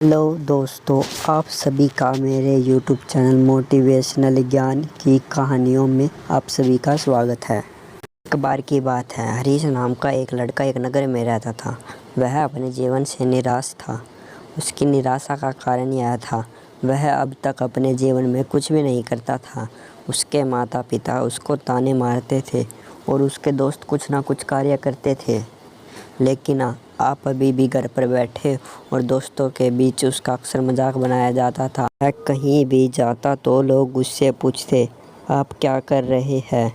Hello दोस्तों, आप सभी का मेरे यूट्यूब चैनल मोटिवेशनल ज्ञान की कहानियों में आप सभी का स्वागत है। एक बार की बात है, हरीश नाम का एक लड़का एक नगर में रहता था। वह अपने जीवन से निराश था। उसकी निराशा का कारण यह था, वह अब तक अपने जीवन में कुछ भी नहीं करता था। उसके माता पिता उसको ताने मारते थे और उसके दोस्त कुछ ना कुछ कार्य करते थे, लेकिन आप अभी भी घर पर बैठे और दोस्तों के बीच उसका अक्सर मजाक बनाया जाता था। वह कहीं भी जाता तो लोग उससे पूछते, आप क्या कर रहे हैं?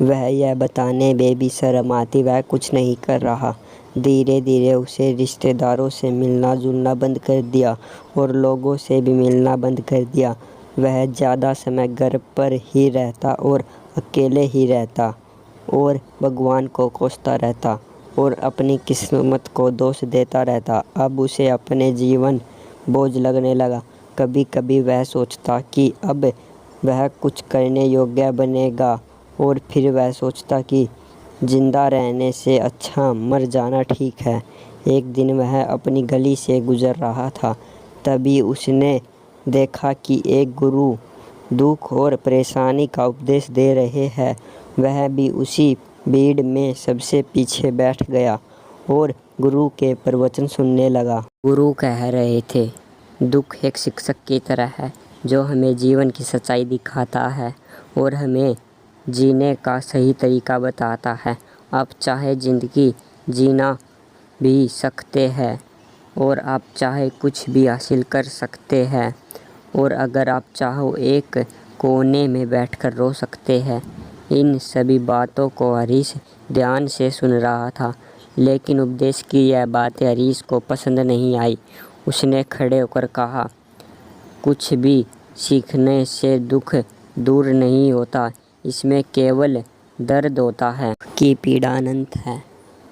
वह यह बताने में भी शर्म आती, वह कुछ नहीं कर रहा। धीरे धीरे उसे रिश्तेदारों से मिलना जुलना बंद कर दिया और लोगों से भी मिलना बंद कर दिया। वह ज़्यादा समय घर पर ही रहता और अकेले ही रहता और भगवान को कोसता रहता और अपनी किस्मत को दोष देता रहता। अब उसे अपने जीवन बोझ लगने लगा। कभी कभी वह सोचता कि अब वह कुछ करने योग्य बनेगा और फिर वह सोचता कि जिंदा रहने से अच्छा मर जाना ठीक है। एक दिन वह अपनी गली से गुजर रहा था, तभी उसने देखा कि एक गुरु दुख और परेशानी का उपदेश दे रहे हैं। वह भी उसी भीड़ में सबसे पीछे बैठ गया और गुरु के प्रवचन सुनने लगा। गुरु कह रहे थे, दुख एक शिक्षक की तरह है जो हमें जीवन की सच्चाई दिखाता है और हमें जीने का सही तरीका बताता है। आप चाहे ज़िंदगी जीना भी सकते हैं और आप चाहे कुछ भी हासिल कर सकते हैं, और अगर आप चाहो एक कोने में बैठकर रो सकते हैं। इन सभी बातों को हरीश ध्यान से सुन रहा था, लेकिन उपदेश की यह बातें हरीश को पसंद नहीं आई। उसने खड़े होकर कहा, कुछ भी सीखने से दुख दूर नहीं होता, इसमें केवल दर्द होता है कि पीड़ा अनंत है।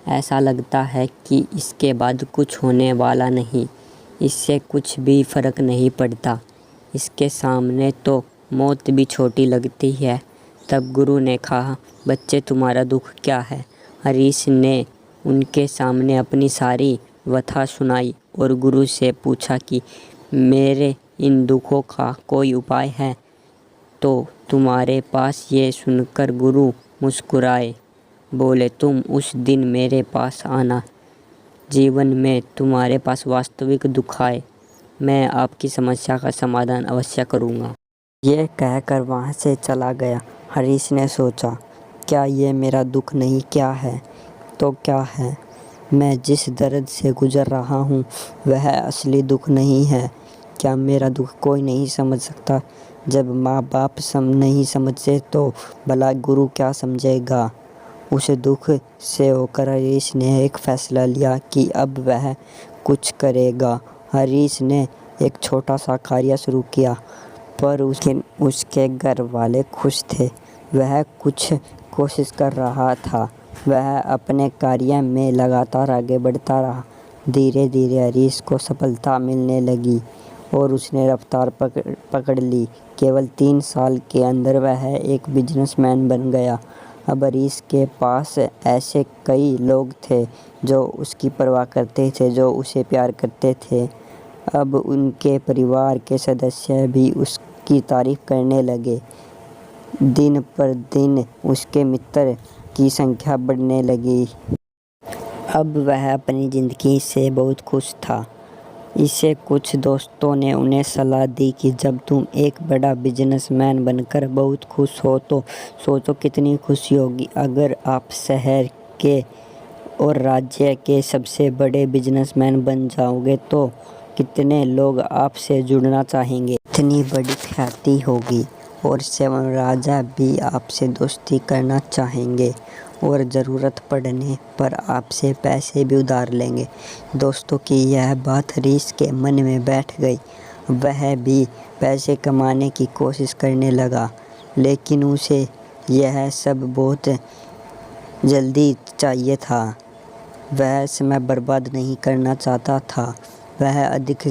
ऐसा लगता है कि इसके बाद कुछ होने वाला नहीं, इससे कुछ भी फर्क नहीं पड़ता, इसके सामने तो मौत भी छोटी लगती है। तब गुरु ने कहा, बच्चे तुम्हारा दुख क्या है? हरीश ने उनके सामने अपनी सारी व्यथा सुनाई और गुरु से पूछा कि मेरे इन दुखों का कोई उपाय है? तो तुम्हारे पास ये सुनकर गुरु मुस्कुराए, बोले, तुम उस दिन मेरे पास आना, जीवन में तुम्हारे पास वास्तविक दुख आए, मैं आपकी समस्या का समाधान अवश्य करूँगा। ये कहकर वहाँ से चला गया। हरीश ने सोचा, क्या ये मेरा दुख नहीं क्या है तो क्या है? मैं जिस दर्द से गुजर रहा हूँ वह असली दुख नहीं है। क्या मेरा दुख कोई नहीं समझ सकता? जब माँ बाप नहीं समझे तो भला गुरु क्या समझेगा? उस दुख से होकर हरीश ने एक फैसला लिया कि अब वह कुछ करेगा। हरीश ने एक छोटा सा कार्य शुरू किया, पर उसके घर वाले खुश थे। वह कुछ कोशिश कर रहा था, वह अपने कार्य में लगातार आगे बढ़ता रहा। धीरे धीरे हरीश को सफलता मिलने लगी और उसने रफ्तार पकड़ ली। केवल 3 साल के अंदर वह एक बिजनेसमैन बन गया। अब हरीश के पास ऐसे कई लोग थे जो उसकी परवाह करते थे, जो उसे प्यार करते थे। अब उनके परिवार के सदस्य भी उसकी तारीफ करने लगे। दिन पर दिन उसके मित्र की संख्या बढ़ने लगी। अब वह अपनी ज़िंदगी से बहुत खुश था। इसे कुछ दोस्तों ने उन्हें सलाह दी कि जब तुम एक बड़ा बिजनेसमैन बनकर बहुत खुश हो तो सोचो कितनी खुशी होगी अगर आप शहर के और राज्य के सबसे बड़े बिजनेसमैन बन जाओगे तो कितने लोग आपसे जुड़ना चाहेंगे, इतनी बड़ी ख्याति होगी और 7 राजा भी आपसे दोस्ती करना चाहेंगे और ज़रूरत पड़ने पर आपसे पैसे भी उधार लेंगे। दोस्तों की यह बात हरीश के मन में बैठ गई। वह भी पैसे कमाने की कोशिश करने लगा, लेकिन उसे यह सब बहुत जल्दी चाहिए था। वह समय बर्बाद नहीं करना चाहता था। वह अधिक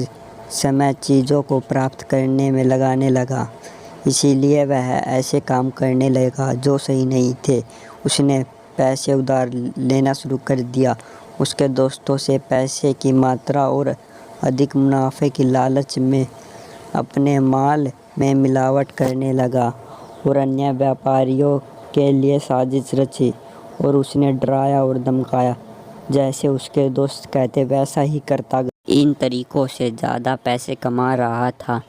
समय चीज़ों को प्राप्त करने में लगाने लगा, इसीलिए वह ऐसे काम करने लगा जो सही नहीं थे। उसने पैसे उधार लेना शुरू कर दिया। उसके दोस्तों से पैसे की मात्रा और अधिक मुनाफे की लालच में अपने माल में मिलावट करने लगा और अन्य व्यापारियों के लिए साजिश रची और उसने डराया और धमकाया। जैसे उसके दोस्त कहते वैसा ही करता गया। इन तरीकों से ज़्यादा पैसे कमा रहा था।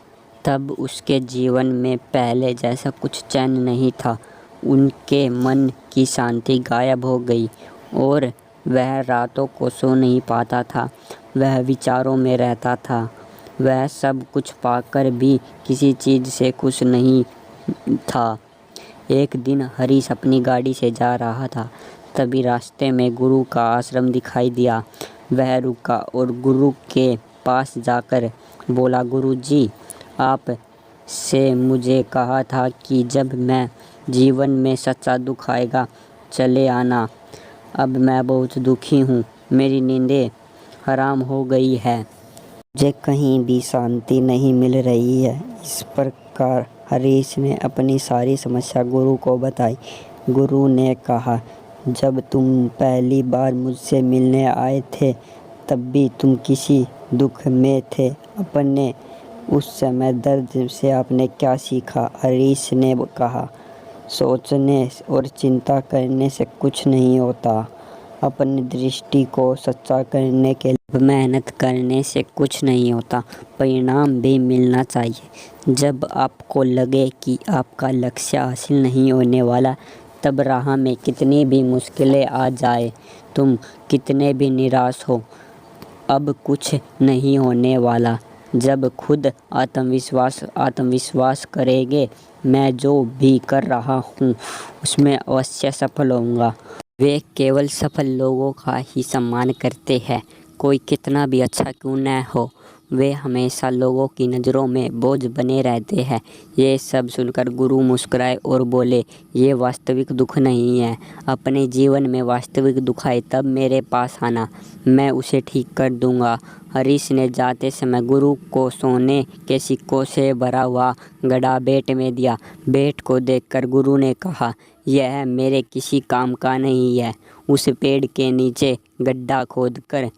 तब उसके जीवन में पहले जैसा कुछ चैन नहीं था। उनके मन की शांति गायब हो गई और वह रातों को सो नहीं पाता था। वह विचारों में रहता था। वह सब कुछ पाकर भी किसी चीज़ से खुश नहीं था। एक दिन हरीश अपनी गाड़ी से जा रहा था। तभी रास्ते में गुरु का आश्रम दिखाई दिया। वह रुका और गुरु के पास जाकर बोला, गुरुजी, आप से मुझे कहा था कि जब मैं जीवन में सच्चा दुख आएगा चले आना। अब मैं बहुत दुखी हूँ। मेरी नींदें हराम हो गई है। मुझे कहीं भी शांति नहीं मिल रही है। इस प्रकार हरीश ने अपनी सारी समस्या गुरु को बताई। गुरु ने कहा, जब तुम पहली बार मुझसे मिलने आए थे तब भी तुम किसी दुख में थे। अपने उस समय दर्द से आपने क्या सीखा? हरीश ने कहा, सोचने और चिंता करने से कुछ नहीं होता। अपनी दृष्टि को सच्चा करने के लिए मेहनत करने से कुछ नहीं होता। परिणाम भी मिलना चाहिए। जब आपको लगे कि आपका लक्ष्य हासिल नहीं होने वाला, तब राह में कितनी भी मुश्किलें आ जाए, तुम कितने भी निराश हो, अब कुछ नहीं होने वाला। जब खुद आत्मविश्वास करेंगे, मैं जो भी कर रहा हूँ उसमें अवश्य सफल होऊंगा। वे केवल सफल लोगों का ही सम्मान करते हैं। कोई कितना भी अच्छा क्यों न हो, वे हमेशा लोगों की नज़रों में बोझ बने रहते हैं। ये सब सुनकर गुरु मुस्कुराए और बोले, ये वास्तविक दुख नहीं है। अपने जीवन में वास्तविक दुख आए तब मेरे पास आना, मैं उसे ठीक कर दूंगा। हरीश ने जाते समय गुरु को सोने के सिक्कों से भरा हुआ गड्ढा बेट में दिया। बेट को देखकर गुरु ने कहा, यह मेरे किसी काम का नहीं है। उस पेड़ के नीचे गड्ढा खोदकर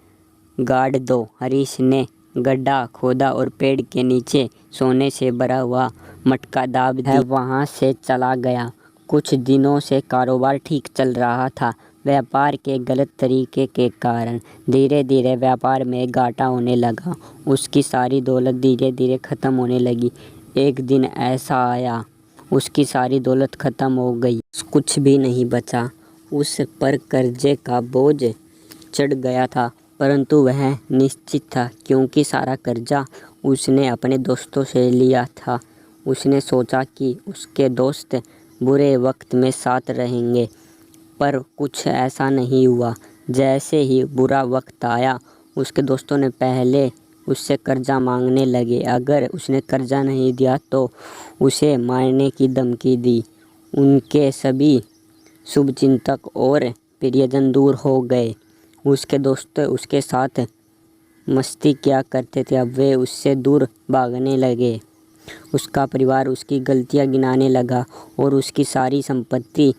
गाड़ दो। हरीश ने गड्ढा खोदा और पेड़ के नीचे सोने से भरा हुआ मटका दाब दिया। वहाँ से चला गया। कुछ दिनों से कारोबार ठीक चल रहा था। व्यापार के गलत तरीके के कारण धीरे धीरे व्यापार में घाटा होने लगा। उसकी सारी दौलत धीरे धीरे ख़त्म होने लगी। एक दिन ऐसा आया, उसकी सारी दौलत ख़त्म हो गई। कुछ भी नहीं बचा। उस पर कर्जे का बोझ चढ़ गया था, परंतु वह निश्चित था क्योंकि सारा कर्जा उसने अपने दोस्तों से लिया था। उसने सोचा कि उसके दोस्त बुरे वक्त में साथ रहेंगे, पर कुछ ऐसा नहीं हुआ। जैसे ही बुरा वक्त आया, उसके दोस्तों ने पहले उससे कर्जा मांगने लगे। अगर उसने कर्जा नहीं दिया तो उसे मारने की धमकी दी। उनके सभी शुभचिंतक और प्रियजन दूर हो गए। उसके दोस्त उसके साथ मस्ती किया करते थे, अब वे उससे दूर भागने लगे। उसका परिवार उसकी गलतियां गिनाने लगा और उसकी सारी संपत्ति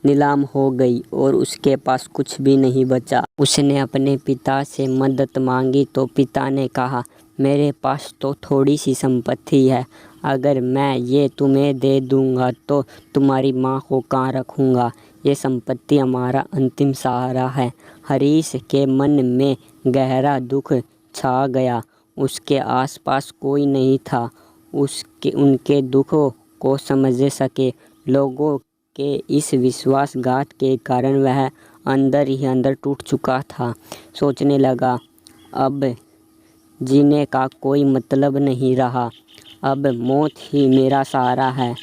नीलाम हो गई और उसके पास कुछ भी नहीं बचा। उसने अपने पिता से मदद मांगी तो पिता ने कहा, मेरे पास तो थोड़ी सी संपत्ति है। अगर मैं ये तुम्हें दे दूंगा तो तुम्हारी माँ को कहाँ रखूँगा? ये संपत्ति हमारा अंतिम सहारा है। हरीश के मन में गहरा दुख छा गया। उसके आसपास कोई नहीं था उनके दुखों को समझ सके। लोगों के इस विश्वासघात के कारण वह अंदर ही अंदर टूट चुका था। सोचने लगा, अब जीने का कोई मतलब नहीं रहा। अब मौत ही मेरा सहारा है।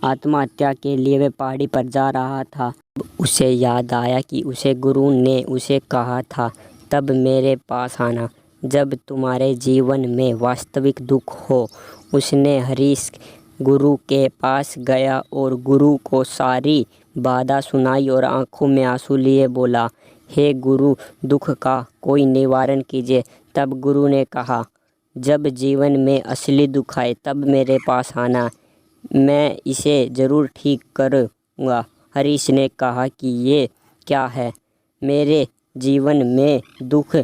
आत्महत्या के लिए वह पहाड़ी पर जा रहा था। उसे याद आया कि उसे गुरु ने उसे कहा था, तब मेरे पास आना जब तुम्हारे जीवन में वास्तविक दुख हो। उसने हरीश गुरु के पास गया और गुरु को सारी बाधा सुनाई और आंखों में आंसू लिए बोला, हे गुरु, दुख का कोई निवारण कीजिए। तब गुरु ने कहा, जब जीवन में असली दुख आए तब मेरे पास आना, मैं इसे ज़रूर ठीक करूँगा। हरीश ने कहा कि ये क्या है? मेरे जीवन में दुख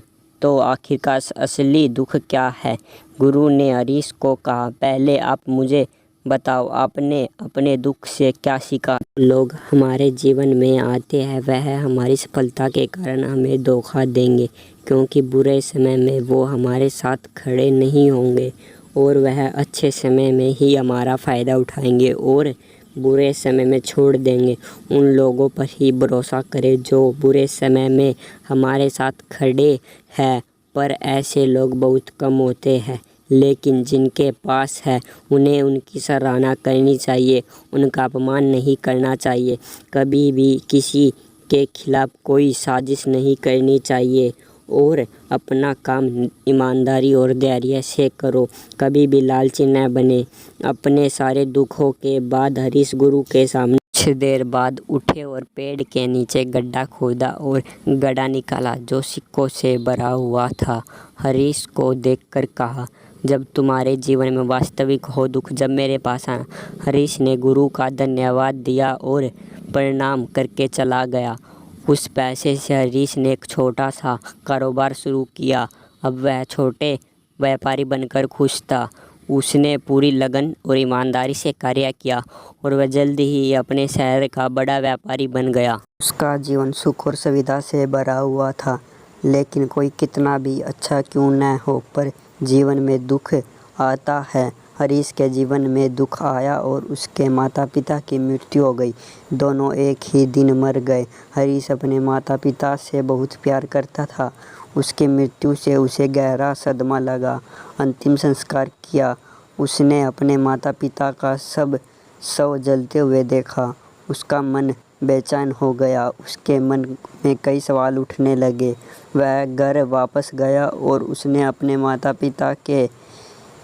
तो आखिरकार असली दुख क्या है। गुरु ने हरीश को कहा, पहले आप मुझे बताओ, आपने अपने दुख से क्या सीखा। लोग हमारे जीवन में आते हैं, वह हमारी सफलता के कारण हमें धोखा देंगे, क्योंकि बुरे समय में वो हमारे साथ खड़े नहीं होंगे और वह अच्छे समय में ही हमारा फ़ायदा उठाएंगे और बुरे समय में छोड़ देंगे। उन लोगों पर ही भरोसा करें जो बुरे समय में हमारे साथ खड़े हैं, पर ऐसे लोग बहुत कम होते हैं, लेकिन जिनके पास है उन्हें उनकी सराहना करनी चाहिए, उनका अपमान नहीं करना चाहिए। कभी भी किसी के खिलाफ कोई साजिश नहीं करनी चाहिए और अपना काम ईमानदारी और धैर्य से करो। कभी भी लालची न बने। अपने सारे दुखों के बाद हरीश गुरु के सामने कुछ देर बाद उठे और पेड़ के नीचे गड्ढा खोदा और गड्ढा निकाला जो सिक्कों से भरा हुआ था। हरीश को देखकर कहा, जब तुम्हारे जीवन में वास्तविक हो दुख, जब मेरे पास आना। हरीश ने गुरु का धन्यवाद दिया और प्रणाम करके चला गया। उस पैसे से हरीश ने एक छोटा सा कारोबार शुरू किया। अब वह छोटे व्यापारी बनकर खुश था। उसने पूरी लगन और ईमानदारी से कार्य किया और वह जल्द ही अपने शहर का बड़ा व्यापारी बन गया। उसका जीवन सुख और सुविधा से भरा हुआ था, लेकिन कोई कितना भी अच्छा क्यों न हो, पर जीवन में दुख आता है। हरीश के जीवन में दुख आया और उसके माता पिता की मृत्यु हो गई। दोनों एक ही दिन मर गए। हरीश अपने माता पिता से बहुत प्यार करता था। उसकी मृत्यु से उसे गहरा सदमा लगा। अंतिम संस्कार किया। उसने अपने माता पिता का सब शव जलते हुए देखा। उसका मन बेचैन हो गया। उसके मन में कई सवाल उठने लगे। वह घर वापस गया और उसने अपने माता पिता के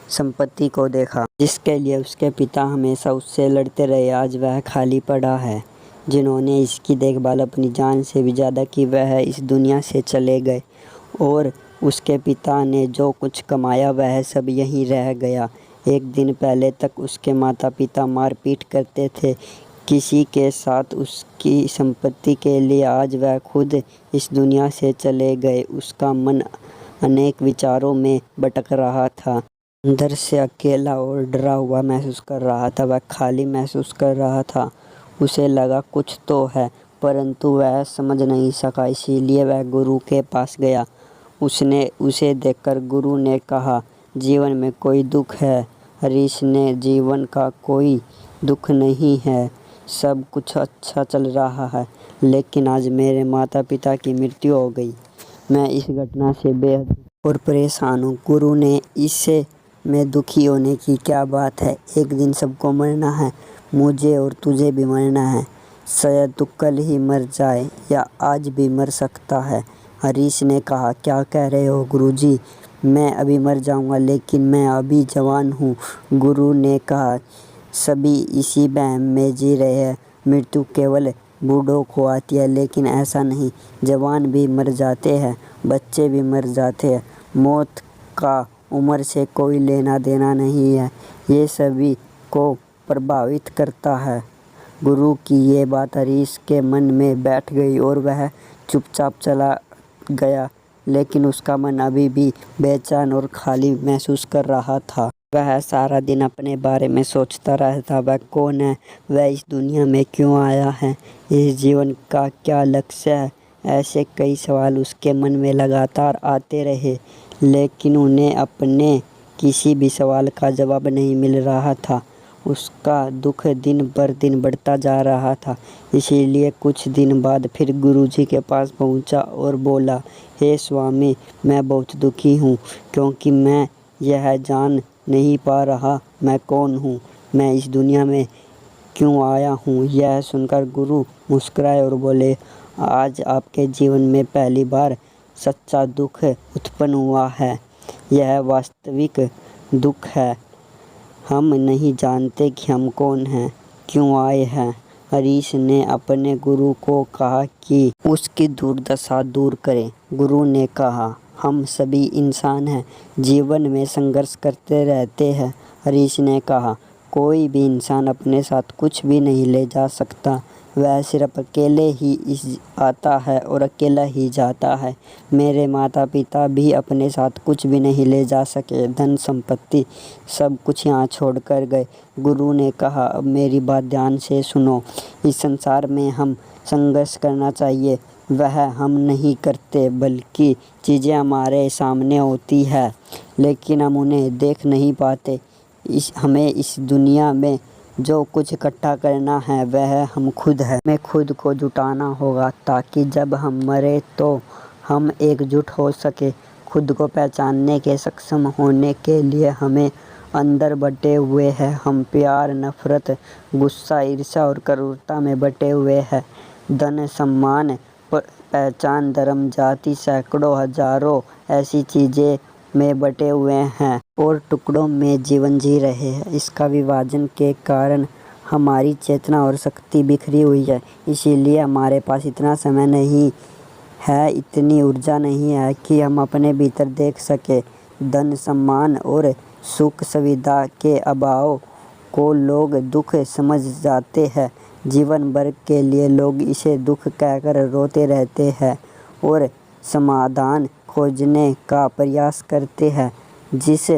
संपत्ति को देखा, जिसके लिए उसके पिता हमेशा उससे लड़ते रहे। आज वह खाली पड़ा है। जिन्होंने इसकी देखभाल अपनी जान से भी ज़्यादा की, वह इस दुनिया से चले गए और उसके पिता ने जो कुछ कमाया वह सब यहीं रह गया। एक दिन पहले तक उसके माता पिता मारपीट करते थे किसी के साथ उसकी संपत्ति के लिए। आज वह खुद इस दुनिया से चले गए। उसका मन अनेक विचारों में भटक रहा था। अंदर से अकेला और डरा हुआ महसूस कर रहा था। वह खाली महसूस कर रहा था। उसे लगा कुछ तो है, परंतु वह समझ नहीं सका। इसीलिए वह गुरु के पास गया। उसने उसे देखकर गुरु ने कहा, जीवन में कोई दुख है। हरीश ने, जीवन का कोई दुख नहीं है, सब कुछ अच्छा चल रहा है, लेकिन आज मेरे माता पिता की मृत्यु हो गई। मैं इस घटना से बेहद और परेशान हूँ। गुरु ने, इससे में दुखी होने की क्या बात है। एक दिन सबको मरना है, मुझे और तुझे भी मरना है। शायद तू कल ही मर जाए या आज भी मर सकता है। हरीश ने कहा, क्या कह रहे हो गुरुजी? मैं अभी मर जाऊंगा, लेकिन मैं अभी जवान हूँ। गुरु ने कहा, सभी इसी वहम में जी रहे हैं। मृत्यु केवल बूढ़ों को आती है, लेकिन ऐसा नहीं। जवान भी मर जाते हैं, बच्चे भी मर जाते हैं। मौत का उम्र से कोई लेना देना नहीं है। ये सभी को प्रभावित करता है। गुरु की ये बात हरीश के मन में बैठ गई और वह चुपचाप चला गया, लेकिन उसका मन अभी भी बेचैन और खाली महसूस कर रहा था। वह सारा दिन अपने बारे में सोचता रहता। वह कौन है? वह इस दुनिया में क्यों आया है? इस जीवन का क्या लक्ष्य है? ऐसे कई सवाल उसके मन में लगातार आते रहे, लेकिन उन्हें अपने किसी भी सवाल का जवाब नहीं मिल रहा था। उसका दुख दिन पर दिन बढ़ता जा रहा था। इसीलिए कुछ दिन बाद फिर गुरुजी के पास पहुंचा और बोला, हे स्वामी, मैं बहुत दुखी हूँ, क्योंकि मैं यह जान नहीं पा रहा मैं कौन हूँ, मैं इस दुनिया में क्यों आया हूँ। यह सुनकर गुरु मुस्कुराए और बोले, आज आपके जीवन में पहली बार सच्चा दुख उत्पन्न हुआ है। यह वास्तविक दुख है। हम नहीं जानते कि हम कौन हैं, क्यों आए हैं। हरीश ने अपने गुरु को कहा कि उसकी दुर्दशा दूर करें। गुरु ने कहा, हम सभी इंसान हैं, जीवन में संघर्ष करते रहते हैं। हरीश ने कहा, कोई भी इंसान अपने साथ कुछ भी नहीं ले जा सकता, वह सिर्फ अकेले ही आता है और अकेला ही जाता है। मेरे माता पिता भी अपने साथ कुछ भी नहीं ले जा सके, धन संपत्ति सब कुछ यहाँ छोड़ कर गए। गुरु ने कहा, अब मेरी बात ध्यान से सुनो। इस संसार में हम संघर्ष करना चाहिए, वह हम नहीं करते, बल्कि चीज़ें हमारे सामने होती है लेकिन हम उन्हें देख नहीं पाते। हमें इस दुनिया में जो कुछ इकट्ठा करना है वह हम खुद है। हमें खुद को जुटाना होगा ताकि जब हम मरे तो हम एकजुट हो सके। खुद को पहचानने के सक्षम होने के लिए हमें अंदर बटे हुए हैं। हम प्यार, नफरत, गुस्सा, ईर्ष्या और क्रूरता में बटे हुए हैं। धन, सम्मान, पहचान, धर्म, जाति, सैकड़ों हजारों ऐसी चीज़ें में बटे हुए हैं और टुकड़ों में जीवन जी रहे हैं। इसका विभाजन के कारण हमारी चेतना और शक्ति बिखरी हुई है। इसीलिए हमारे पास इतना समय नहीं है, इतनी ऊर्जा नहीं है कि हम अपने भीतर देख सके। धन, सम्मान और सुख सुविधा के अभाव को लोग दुख समझ जाते हैं। जीवन भर के लिए लोग इसे दुख कहकर रोते रहते हैं और समाधान खोजने का प्रयास करते हैं। जिस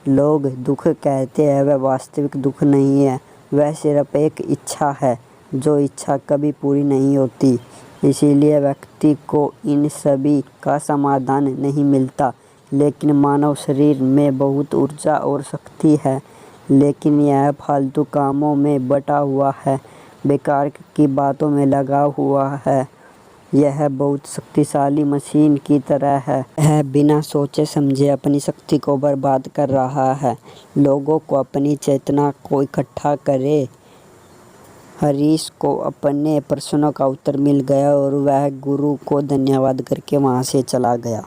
लोग दुख कहते हैं वह वास्तविक दुख नहीं है, वह सिर्फ एक इच्छा है, जो इच्छा कभी पूरी नहीं होती। इसीलिए व्यक्ति को इन सभी का समाधान नहीं मिलता। लेकिन मानव शरीर में बहुत ऊर्जा और शक्ति है, लेकिन यह फालतू कामों में बटा हुआ है, बेकार की बातों में लगा हुआ है। यह बहुत शक्तिशाली मशीन की तरह है। यह बिना सोचे समझे अपनी शक्ति को बर्बाद कर रहा है। लोगों को अपनी चेतना को इकट्ठा करे। हरीश को अपने प्रश्नों का उत्तर मिल गया और वह गुरु को धन्यवाद करके वहाँ से चला गया।